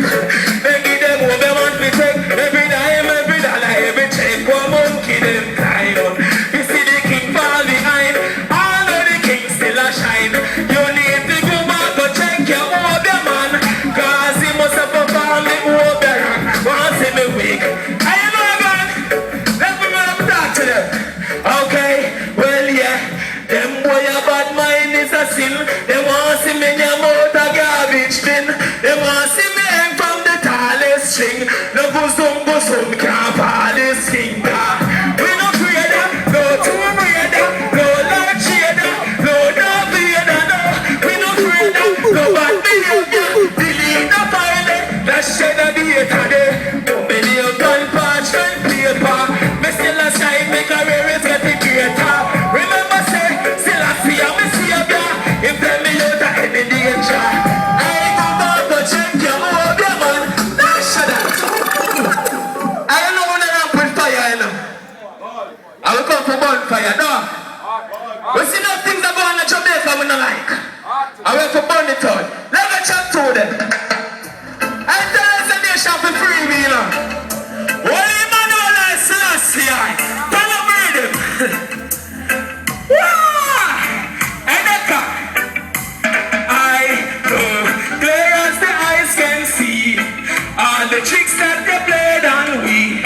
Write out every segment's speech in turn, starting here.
check. Maybe them over want to take. Every dime, every dollar, every check. One monkey them climb. You see the king fall behind. All of the kings still a shine. You need to go back to check your over man. Cause he must have performed the over run. Once in a week. I know God. Let me talk to them. Okay, well yeah. Them boy a bad mind is a sin. They want see me in out a garbage bin. They want see me hang from the tallest string. No bosom can't fall this king. We no creator, no tomb raider, no Lord Shader, no Darth Vader, no. We no creator, no bad behavior. Delete the file, let's shed the data there. No million gun patch and paper. Me still a shine, make a rare is getting greater. Remember say, still a see a me savior. If them me out of any danger. I ain't about to check your over man. Nah, shut up. I don't know when I ramp with fire, you know. I will come for bonfire, no. We see those things that go on in Jamaica we don't like. I will for burn it out. Let me chat to them. I tell us a nation for free, you know. Holy Emmanuel I Selassie, tell them read him. Eneka, I know clear as the eyes can see all the tricks that they played on we.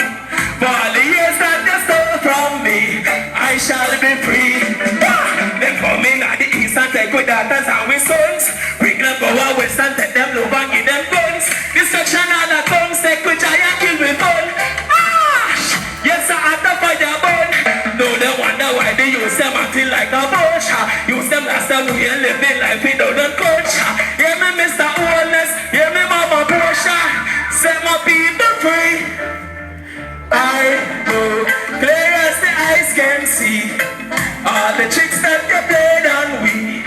For all the years that they stole from me, I shall be free. They come in at the east and take with daughters and with sons. Bring them go out west and take them love and give them guns. Destruction all that comes, take with giant kill with fun. Yes, I had the fire burn. No, they wonder why they use them acting like a bush. Use them last time we ain't living life without a coach. Hear me, Mr. Wellness. Hear me, Mama Portia. Set my people free. I know clear as the eyes can see all the tricks that they played on we.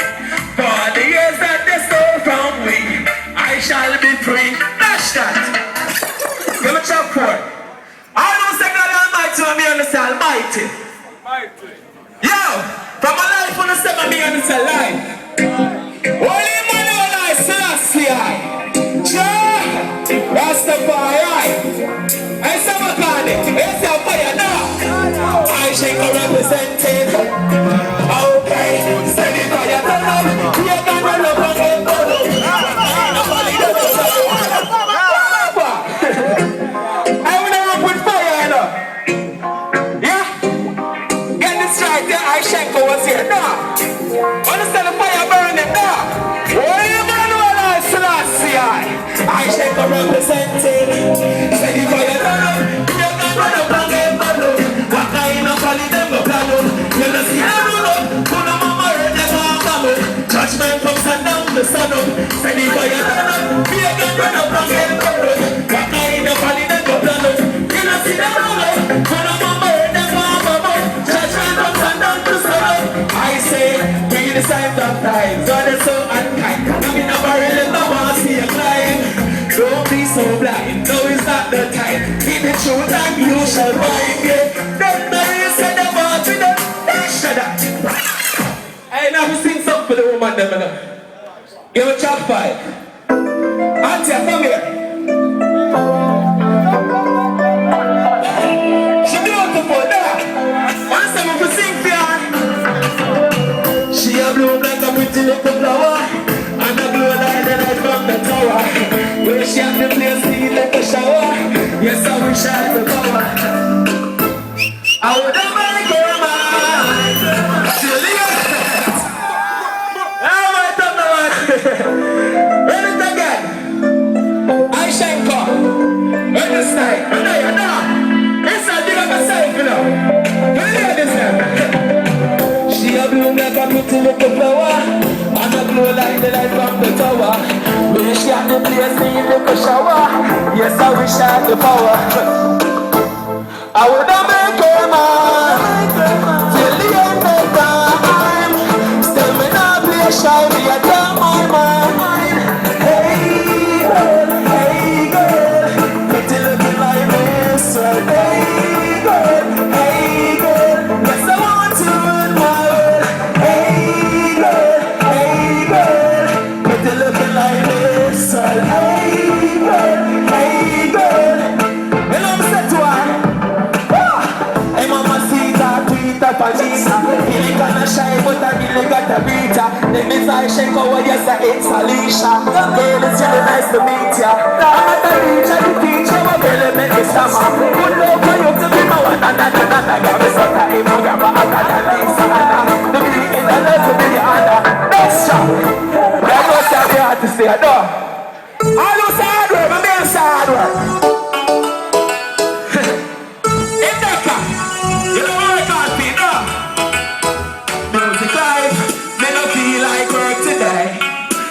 For all the years that they stole from we, I shall be free. Dash that. Give me a chop for it. I don't say God Almighty when me understand Almighty. Yo, from my life when I say me understand life. Holy Emmanuel I Selassie I. Jah Rastafari. I say my God, it's a fire now. I shake a representing. Okay, send it fire turn up. We are gonna run up and get bottle. I wanna run with fire, you know. Yeah? Get this right there, I shake was here. Now, understand the fire burning now. Holy Emmanuel I Selassie I shake a representing. Send it fire turn up. We are gonna run up and get bottle. What kind of folly them go plan on? You know see I run up. Put them on my head, they can't come up. Judgment comes and down the sun up. Send it fire turn up. We are gonna run up and get bottle. What kind of folly them go plan on? You know see them run up. Put them on my head, they can't come up. Judgment comes and down the sun up. I say, bring the signs of times. God is so unkind. I'm in a barrel and I want to see a climb. Don't be so blind, no it's not the time. Keep the truth and you shall find it. Don't know you said the word to them. Shut up. I never sing something for the woman them. Give a chop 5. Auntie, come here. She beautiful, now. Once I'm to sing for her. She a bloom like a pretty little flower. And a glow like the light from the tower. Where she have the place clean like a shower. Yes, I wish I had the power. I would have my grandma. Till the end. Now I don't know what. Run it again. I shine come. Run this night. Run it, you know. It's a big of a cycle, you know. Run it this time. She a bloom like a pretty little flower. And a glow like the light from the tower. Where she had the place clean like a shower. Yes, I wish I had the power. I would have make her mine till the end of time. Still me not play shy, me a tell my mind. Hey girl, pretty looking like this. Hey girl, yes I want to run my world. Hey girl, pretty looking like this. Hey girl. shy, but I really got a beat ya. Then me say, shake out what you say, it's Alicia. Girl, it's really nice to meet ya. I'm not a teacher, the teacher, but really make me stammer. Good love for you to be my one, and got me so tight, even grandma, I got a Lisa, the beat in the left to be the other. Next shot. That's what I'm here to say, no. All those hard work, my man's hard work. In Decca, you don't work hard, Pete, no. Music life, me no feel like work today.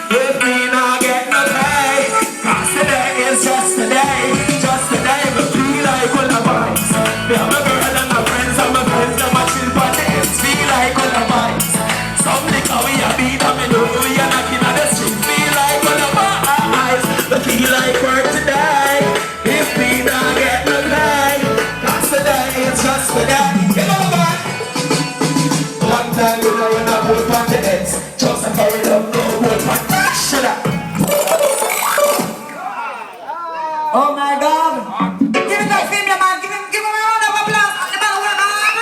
If me not get no pay, cause today is just today. Just today, me feel like all the vibes. Me have a girl and my friends and my friends and my chill parties. Feel like all the vibes. Some liquor we a beat and me know we a knocking on the street. Feel like all the vibes. Me feel like work today. If me not get no pay, cause today is just today. You know what? Long time you know you're not good on the ends. Just a hurry up, no good on the shut up. Oh my God! Give it up, Finn, man! Give him a round of applause! The man who work hard,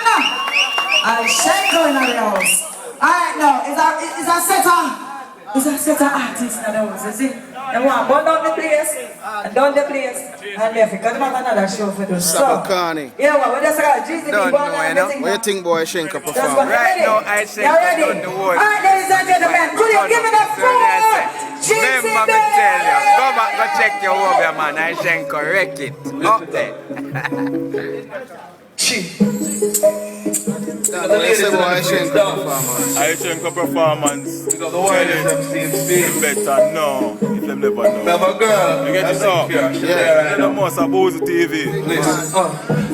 I shake going on the house. Alright now, is a set of artists in the house, you see? They want to burn down the place, and down the place, and left it, because they have another show for them. So, yeah, well, we just got GCD don't born know, and you know? everything. What you think, boy, Shenka perform? Right now, I say, you ready? Alright, ladies and gentlemen, could you give me the full GCD? Remember me tell you, go back, go check your over, man. I Shenka wreck it. Up there. I think a performance. You better know if them never know. Never girl. You get this up? Yeah. You must abuse the TV.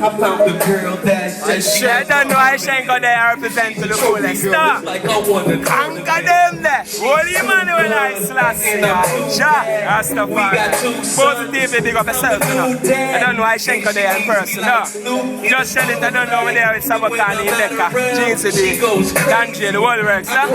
I found the girl that said I don't know I Shenka there represent to the fullest. Stop. like I wanna Anchor them there. Holy Emmanuel I slash Jah Rastafari. Positively dig up yourself, you know. I don't know I Shenka there in person, no. Just tell it I don't know where there is Sabakani, Leka, GCD, Danji, the whole works, huh?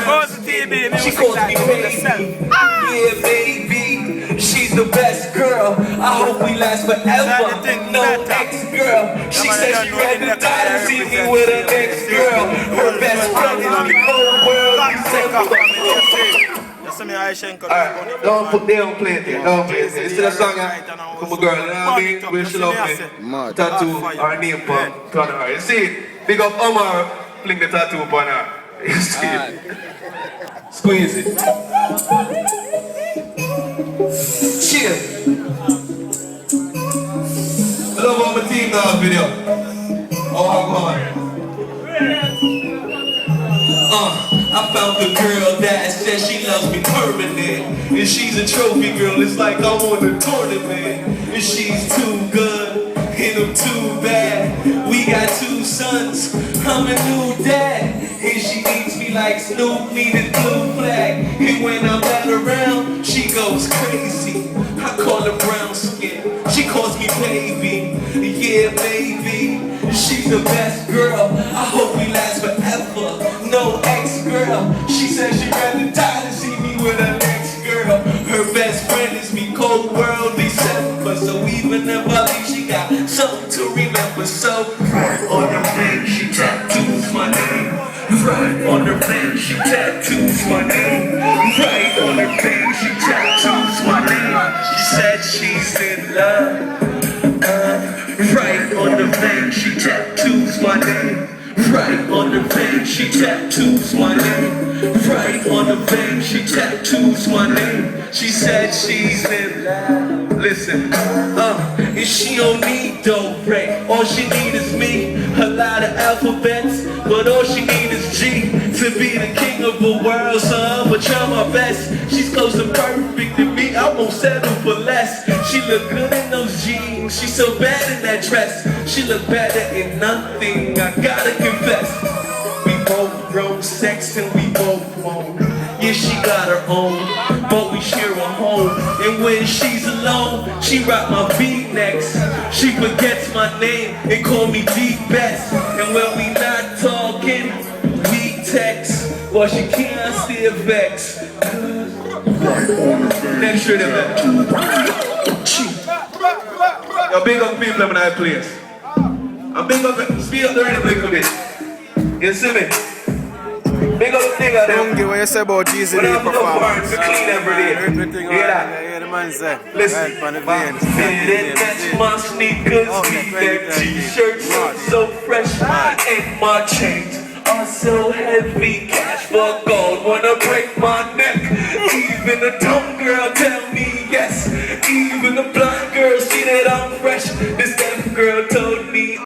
Positively music like yourself. Yeah, baby, she's the best girl. I hope we last forever. No ex-girl. She said she ready to die to see me with her next girl. Her best friend in the whole world. Alright, they don't play it there. Don't play it there. This is a song from a girl, you know what I mean? Where she love me. Tattoo, her name on her. You see, big up Omar, fling the tattoo upon her. You see it? Squeeze it. Cheers. I love all my team now video. Oh, come on. I found the girl that says she loves me permanent. And she's a trophy girl, it's like I won a tournament. And she's too good, and I'm too bad. We got 2 sons, I'm a new dad. And she eats me like Snoop needed blue flag. And when I'm not around, she goes crazy. I call her brown skin, she calls me baby. Yeah, baby, she's the best girl. I hope we last forever. No ex-girl. She said she'd rather die than see me with her next girl. Her best friend is me, cold world December. So even if I leave, she got something to remember. So right on her face, she tattoos my name. Right on her face, she tattoos my name. Right on her face, she tattoos my name. She said she's in love. Right on the vein, she tattoos my name. Right on the vein, she tattoos my name. Right on the vein, she tattoos my name. She said she's in love. Listen, and she don't need dope break. All she need is me. A lot of alphabets, but all she need is G to be the king of the world. So I'ma try my best. She's close and perfect to me. I won't settle for less. She look good in those jeans. She's so bad in that dress. She look better in nothing. I gotta confess. We both grown sex and we both won't. Yeah, she got her own, but we share a home. And when she's alone, she rock my beat next. She forgets my name and call me D-Best. And when we not talking, we text. Well, she can't still vex. Next year, yo, big up people in that place. I'm big up, speed up the rhythm a little bit. You see me? Big up the nigga Don't them. give what you say about Jeezy What Day up, no performance. burns, we clean every day. Everything Hear that? Yeah, the man say. Listen, Right, on the my veins. fitted match my sneakers, Okay, keep that 20, t-shirt so fresh, and my chains are so heavy. Cash for gold, wanna break my neck, even the